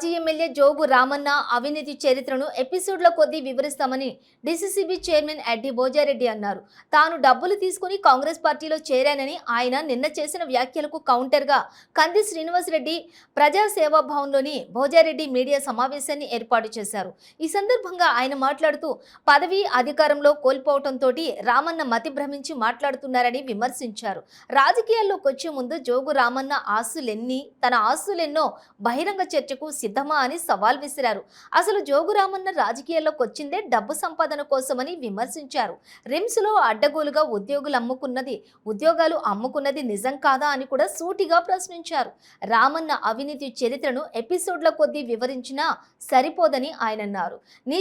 మాజీ ఎమ్మెల్యే జోగు రామన్న అవినీతి చరిత్రను ఎపిసోడ్ల కొద్దీ వివరిస్తామని డీసీసీబీ చైర్మన్ అడ్డి భోజారెడ్డి అన్నారు. తాను డబ్బులు తీసుకుని కాంగ్రెస్ పార్టీలో చేరానని ఆయన నిన్న చేసిన వ్యాఖ్యలకు కౌంటర్గా కంది శ్రీనివాసరెడ్డి ప్రజాసేవా భవన్లోని భోజారెడ్డి మీడియా సమావేశాన్ని ఏర్పాటు చేశారు. ఈ సందర్భంగా ఆయన మాట్లాడుతూ పదవి అధికారంలో కోల్పోవడంతో రామన్న మతి భ్రమించి మాట్లాడుతున్నారని విమర్శించారు. రాజకీయాల్లోకి వచ్చే ముందు జోగు రామన్న ఆస్తులెన్ని, తన ఆస్తులెన్నో బహిరంగ చర్చకు సిద్ధమా అని సవాల్ విసిరారు. అసలు జోగు రామన్న రాజకీయాల్లోకి వచ్చిందే డబ్బు సంపాదన కోసమని విమర్శించారు. రిమ్స్ లో అడ్డగోలుగా ఉద్యోగాలు అమ్ముకున్నది నిజం కాదా అని కూడా సూటిగా ప్రశ్నించారు. రామన్న అవినీతి చరిత్రను ఎపిసోడ్ల కొద్దీ వివరించినా సరిపోదని ఆయన అన్నారు. నీ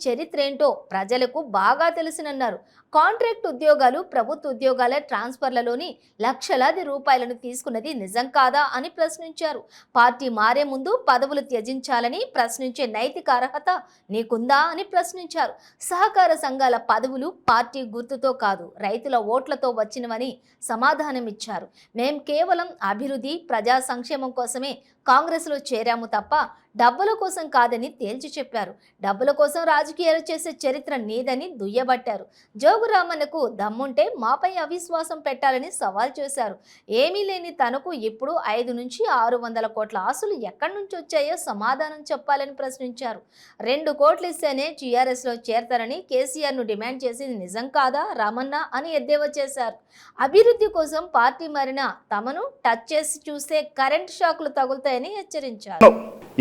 చరిత్ర ఏంటో ప్రజలకు బాగా తెలుసునన్నారు. కాంట్రాక్ట్ ఉద్యోగాలు, ప్రభుత్వ ఉద్యోగాల ట్రాన్స్ఫర్లలోని లక్షలాది రూపాయలను తీసుకున్నది నిజం కాదా అని ప్రశ్నించారు. పార్టీ మారే ముందు పదవులు త్యజించాలని ప్రశ్నించే నైతిక అర్హత నీకుందా అని ప్రశ్నించారు. సహకార సంఘాల పదవులు పార్టీ గుర్తుతో కాదు, రైతుల ఓట్లతో వచ్చినవని సమాధానమిచ్చారు. మేం కేవలం అభివృద్ధి, ప్రజా సంక్షేమం కోసమే కాంగ్రెస్లో చేరాము తప్ప డబ్బుల కోసం కాదని తేల్చి చెప్పారు. డబ్బుల కోసం రాజకీయాలు చేసే చరిత్ర నీదని దుయ్యబట్టారు. జోగు రామన్నకు దమ్ముంటే మాపై అవిశ్వాసం పెట్టాలని సవాల్ చేశారు. ఏమీ లేని తనకు ఇప్పుడు 5 నుంచి 600 కోట్ల ఆస్తులు ఎక్కడి నుంచి వచ్చాయో సమాధానం చెప్పాలని ప్రశ్నించారు. 2 కోట్లు ఇస్తేనే టీఆర్ఎస్లో చేరతారని కేసీఆర్ను డిమాండ్ చేసింది నిజం కాదా రామన్న అని ఎద్దేవా చేశారు. అభివృద్ధి కోసం పార్టీ మారిన తమను టచ్ చేసి చూస్తే కరెంట్ షాకులు తగులుతాయని హెచ్చరించారు.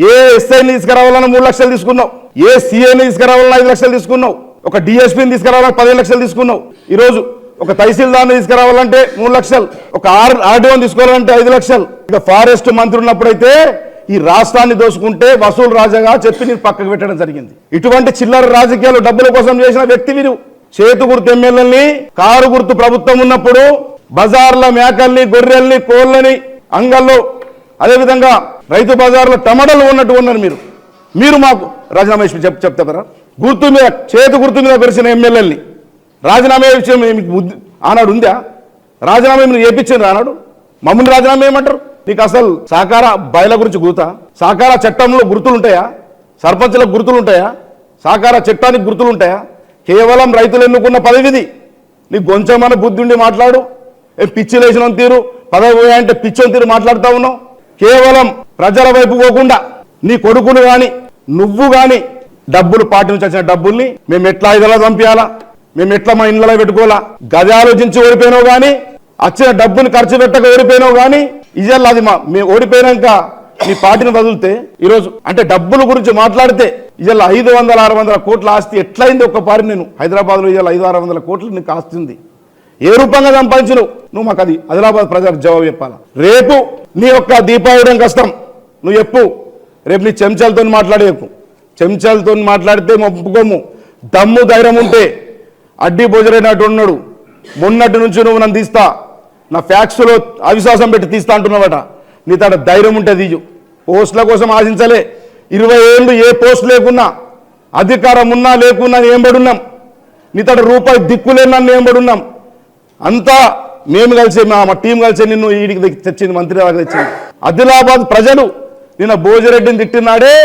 ఏ ఎస్ఐని తీసుకురావాలన్నా 3 లక్షలు తీసుకున్నావు, ఏ సీఏని తీసుకురావాలన్నా 5 లక్షలు తీసుకున్నావు, ఒక డిఎస్పీని తీసుకురావాలన్నా 15 లక్షలు తీసుకున్నావు. ఈరోజు ఒక తహసీల్దార్ని తీసుకురావాలంటే 3 లక్షలు, ఒక ఆర్డీఓని తీసుకోవాలంటే 5 లక్షలు. ఇక ఫారెస్ట్ మంత్రి ఉన్నప్పుడైతే ఈ రాష్ట్రాన్ని దోసుకుంటే వసూలు రాజాగా చెప్పి నేను పక్కకు పెట్టడం జరిగింది. ఇటువంటి చిల్లర రాజకీయాలు డబ్బుల కోసం చేసిన వ్యక్తి వీరు. చేతు గుర్తు ఎమ్మెల్యేలని, కారు గుర్తు ప్రభుత్వం ఉన్నప్పుడు బజార్ల మేకల్ని, గొర్రెల్ని, కోళ్ళని అంగల్లో, అదేవిధంగా రైతు బజార్లో టమాటాలు ఉన్నట్టు ఉన్నారు మీరు మాకు రాజీనామా చెప్తారా? గుర్తు మీద, చేతు గుర్తు మీద పెరిచిన ఎమ్మెల్యేలని రాజీనామా విషయం మీకు ఆనాడు ఉందా? రాజీనామా మీరు చేయించారు ఆనాడు, మమ్మల్ని రాజీనామా ఏమంటారు? నీకు అసలు సహకార బయల గురించి గుర్తా? సహకార చట్టంలో గుర్తులు ఉంటాయా? సర్పంచులకు గుర్తులు ఉంటాయా? సహకార చట్టానికి గుర్తులు ఉంటాయా? కేవలం రైతులు ఎన్నుకున్న పదవిది. నీకు కొంచెమన్న బుద్ధి ఉండి మాట్లాడు. పిచ్చిలు వేసిన తీరు, పదవి పోయాయంటే పిచ్చని తీరు మాట్లాడుతూ ఉన్నావు. కేవలం ప్రజల వైపు పోకుండా నీ కొడుకును కానీ నువ్వు కానీ డబ్బులు, పార్టీ నుంచి వచ్చిన డబ్బుల్ని మేము ఎట్లా ఐదలా పంపించాలా, మేము ఎట్లా మా ఇళ్ళలో పెట్టుకోవాలా, గది ఆలోచించి ఓడిపోయినావు కానీ, వచ్చిన డబ్బుని ఖర్చు పెట్టక ఓడిపోయినావు కానీ, ఇజల్ అది మేము ఓడిపోయినాక నీ పార్టీని వదిలితే ఈరోజు అంటే డబ్బుల గురించి మాట్లాడితే ఇజల్ 500-600 కోట్ల ఆస్తి ఎట్లయింది? ఒక్క పారి నేను హైదరాబాద్లో ఇజల్ 500-600 కోట్లు నీకు ఆస్తి ఉంది. ఏ రూపంగా సంపాదించను నువ్వు? మాకు అది ఆదిలాబాద్ ప్రజలకు జవాబు చెప్పాలా. రేపు నీ యొక్క దీపావళి కష్టం నువ్వు చెప్పు. రేపు నీ చెంచాలతో మాట్లాడేకు. చెంచాలతో మాట్లాడితే ఒప్పుకోము. దమ్ము ధైర్యం ఉంటే అడ్డి భోజరైనట్టు ఉన్నాడు. మొన్నటి నుంచి నువ్వు నన్ను తీస్తా, నా ఫ్యాక్స్లో అవిశ్వాసం పెట్టి తీస్తా అంటున్నావట. నీ తన ధైర్యం ఉంటే తీయు. పోస్టుల కోసం ఆశించలే. 20 ఏళ్ళు ఏ పోస్ట్ లేకున్నా, అధికారం ఉన్నా లేకున్నా ఏం పడున్నాం. నీ తన రూపాయి దిక్కులేని నన్ను ఏం పడున్నాం. అంతా మేము కలిసి, మా టీం కలిసి నిన్ను ఈడికి తెచ్చింది, మంత్రి దాకా తెచ్చింది. ఆదిలాబాద్ ప్రజలు నిన్న భోజరెడ్డిని తిట్టినాడే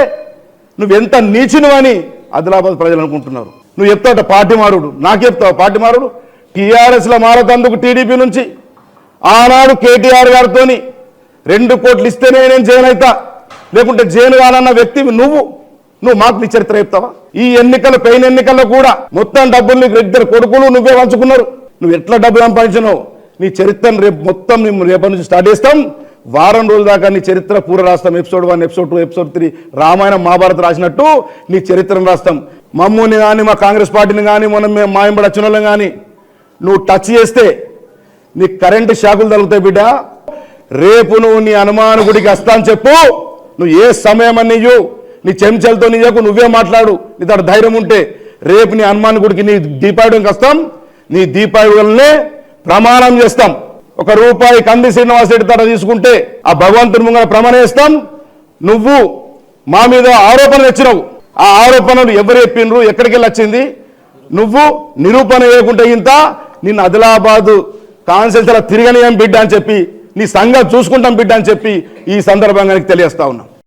నువ్వెంత నీచును అని ఆదిలాబాద్ ప్రజలు అనుకుంటున్నారు. నువ్వు చెప్తావు పార్టీ మారుడు, నాకు చెప్తావు పార్టీ మారుడు. టీఆర్ఎస్లో మారతందుకు టీడీపీ నుంచి ఆనాడు కేటీఆర్ గారితో 2 కోట్లు ఇస్తేనే నేను జైన్ అవుతా, లేకుంటే జైన్ కానన్న వ్యక్తివి నువ్వు మాకు నీ చరిత్ర చెప్తావా? ఈ ఎన్నికలు, పెయిన్ ఎన్నికల్లో కూడా మొత్తం డబ్బులు నీకు 2 కొడుకులు నువ్వే పంచుకున్నారు. నువ్వు ఎట్లా డబ్బులు సంపాదించినావు? నీ చరిత్రను రేపు మొత్తం మేము రేపటి నుంచి స్టార్ట్ చేస్తాం. వారం రోజుల దాకా నీ చరిత్ర పూర రాస్తాం. Episode 1, episode 2, episode 3 Ramayanam Mahabharata రాసినట్టు నీ చరిత్రను రాస్తాం. మమ్మల్ని కానీ, మా కాంగ్రెస్ పార్టీని కానీ, మనం మా ఎంబడి వచ్చిన వాళ్ళని కానీ నువ్వు టచ్ చేస్తే నీ కరెంటు షాకులు తగులుతాయి బిడ్డ. రేపు నువ్వు నీ హనుమాన్ గుడికి వస్తా అని చెప్పు. నువ్వు ఏ సమయం అన్నయ్యు నీ చెంచలతో నీకు నువ్వే మాట్లాడు. నీ తన ధైర్యం ఉంటే రేపు నీ హనుమాన్ గుడికి నీ దీపావళికి వస్తాం. నీ దీపావళినే ప్రమాణం చేస్తాం. 1 రూపాయి కంది శ్రీనివాసరెడ్డి తర తీసుకుంటే ఆ భగవంతుని ముంగర ప్రమాణం చేస్తాం. నువ్వు మా మీద ఆరోపణలు తెచ్చినావు. ఆ ఆరోపణలు ఎవరు చెప్పిండ్రు, ఎక్కడికి వెళ్ళి వచ్చింది? నువ్వు నిరూపణ చేయకుంటే ఇంత నిన్ను ఆదిలాబాద్ కాన్సెన్సర్ తిరగనియం బిడ్డ అని చెప్పి, నీ సంఘం చూసుకుంటాం బిడ్డ అని చెప్పి ఈ సందర్భంగా తెలియజేస్తా ఉన్నాం.